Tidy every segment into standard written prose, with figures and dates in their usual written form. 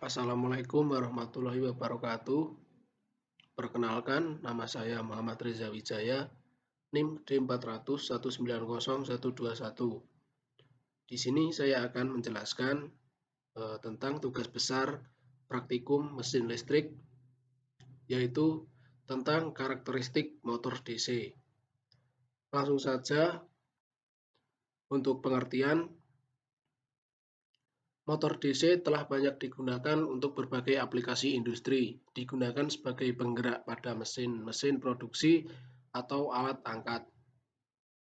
Assalamualaikum warahmatullahi wabarakatuh. Perkenalkan, nama saya Muhammad Reza Wijaya, NIM D400190121. Di sini saya akan menjelaskan tentang tugas besar praktikum mesin listrik, yaitu tentang karakteristik motor DC. Langsung saja untuk pengertian. Motor DC telah banyak digunakan untuk berbagai aplikasi industri, digunakan sebagai penggerak pada mesin produksi atau alat angkat.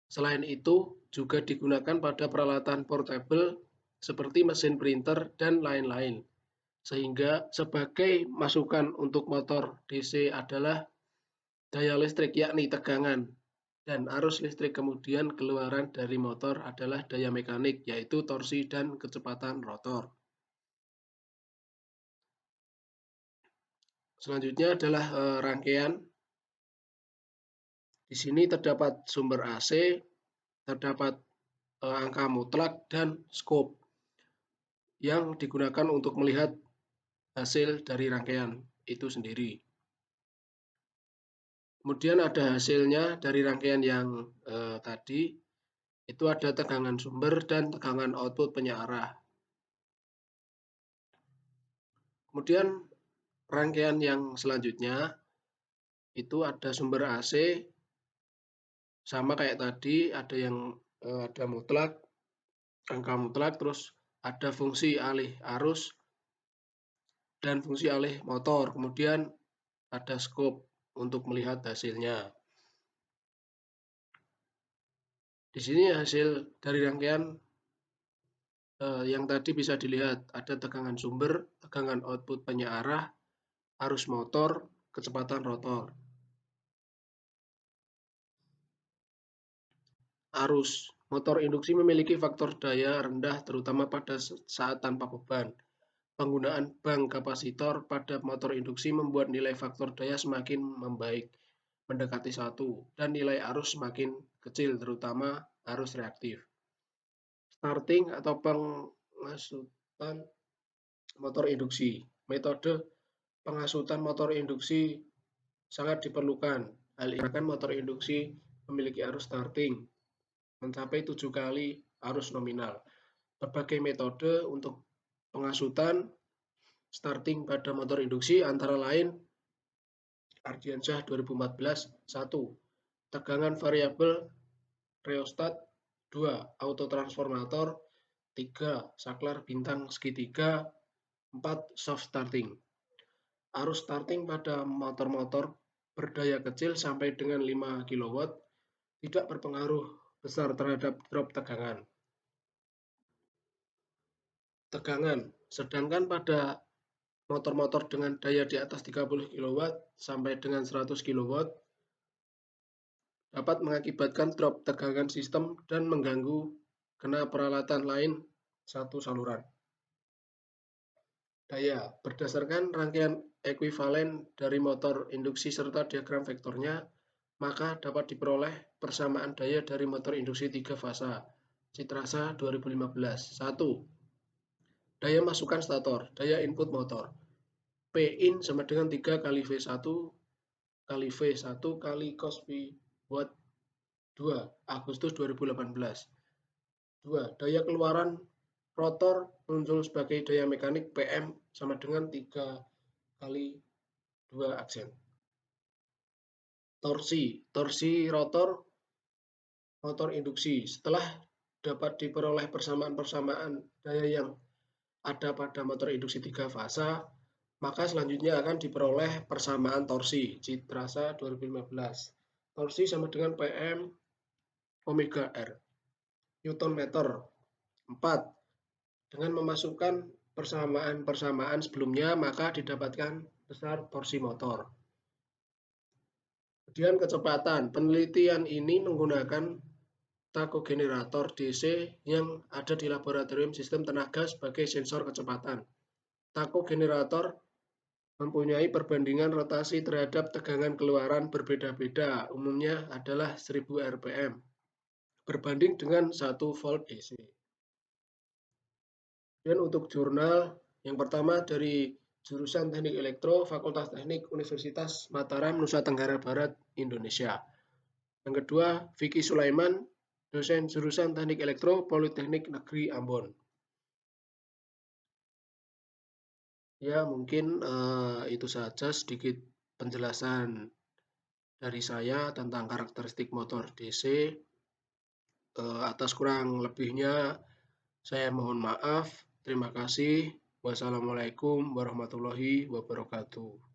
Selain itu, juga digunakan pada peralatan portable seperti mesin printer dan lain-lain. Sehingga sebagai masukan untuk motor DC adalah daya listrik, yakni tegangan, dan arus listrik. Kemudian keluaran dari motor adalah daya mekanik, yaitu torsi dan kecepatan rotor. Selanjutnya adalah rangkaian. Di sini terdapat sumber AC, terdapat angka mutlak dan scope yang digunakan untuk melihat hasil dari rangkaian itu sendiri. Kemudian ada hasilnya dari rangkaian yang tadi, itu ada tegangan sumber dan tegangan output penyearah. Kemudian rangkaian yang selanjutnya itu ada sumber AC, sama kayak tadi, ada mutlak, angka mutlak, terus ada fungsi alih arus dan fungsi alih motor. Kemudian ada scope untuk melihat hasilnya. Di sini hasil dari rangkaian yang tadi bisa dilihat, ada tegangan sumber, tegangan output penyearah, arus motor, kecepatan rotor. Arus motor induksi memiliki faktor daya rendah terutama pada saat tanpa beban. Penggunaan bank kapasitor pada motor induksi membuat nilai faktor daya semakin membaik, mendekati 1, dan nilai arus semakin kecil, terutama arus reaktif. Starting atau pengasutan motor induksi. Metode pengasutan motor induksi sangat diperlukan. Hal ini akan motor induksi memiliki arus starting mencapai 7 kali arus nominal. Berbagai metode untuk pengasutan starting pada motor induksi antara lain Ardiansyah 2014, 1. Tegangan variabel rheostat, 2. Autotransformator, 3. Saklar bintang segitiga, 4. Soft starting. Arus starting pada motor-motor berdaya kecil sampai dengan 5 kW tidak berpengaruh besar terhadap drop tegangan. Sedangkan pada motor-motor dengan daya di atas 30 kW sampai dengan 100 kW dapat mengakibatkan drop tegangan sistem dan mengganggu kena peralatan lain satu saluran. Daya berdasarkan rangkaian ekuivalen dari motor induksi serta diagram vektornya, maka dapat diperoleh persamaan daya dari motor induksi 3 fasa. Citrasa 2015. 1. Daya masukan stator, daya input motor. P-in sama dengan 3 kali V1 kali V1 kali cos V watt 2 Agustus 2018. 2. Daya keluaran rotor muncul sebagai daya mekanik PM sama dengan 3 kali 2 aksen. Torsi rotor motor induksi. Setelah dapat diperoleh persamaan-persamaan daya yang ada pada motor induksi 3 fasa, maka selanjutnya akan diperoleh persamaan torsi. Citrasa 2015. Torsi sama dengan PM omega R. Newton meter. 4. Dengan memasukkan persamaan-persamaan sebelumnya, maka didapatkan besar torsi motor. Kemudian kecepatan. Penelitian ini menggunakan takogenerator DC yang ada di laboratorium sistem tenaga sebagai sensor kecepatan. Takogenerator mempunyai perbandingan rotasi terhadap tegangan keluaran berbeda-beda, umumnya adalah 1000 rpm, berbanding dengan 1 volt DC. Dan untuk jurnal Yang pertama dari jurusan Teknik Elektro, Fakultas Teknik Universitas Mataram, Nusa Tenggara Barat, Indonesia. Yang kedua, Vicky Sulaiman, dosen jurusan Teknik Elektro, Politeknik Negeri Ambon. Ya, mungkin itu saja sedikit penjelasan dari saya tentang karakteristik motor DC. Atas kurang lebihnya saya mohon maaf. Terima kasih. Wassalamualaikum warahmatullahi wabarakatuh.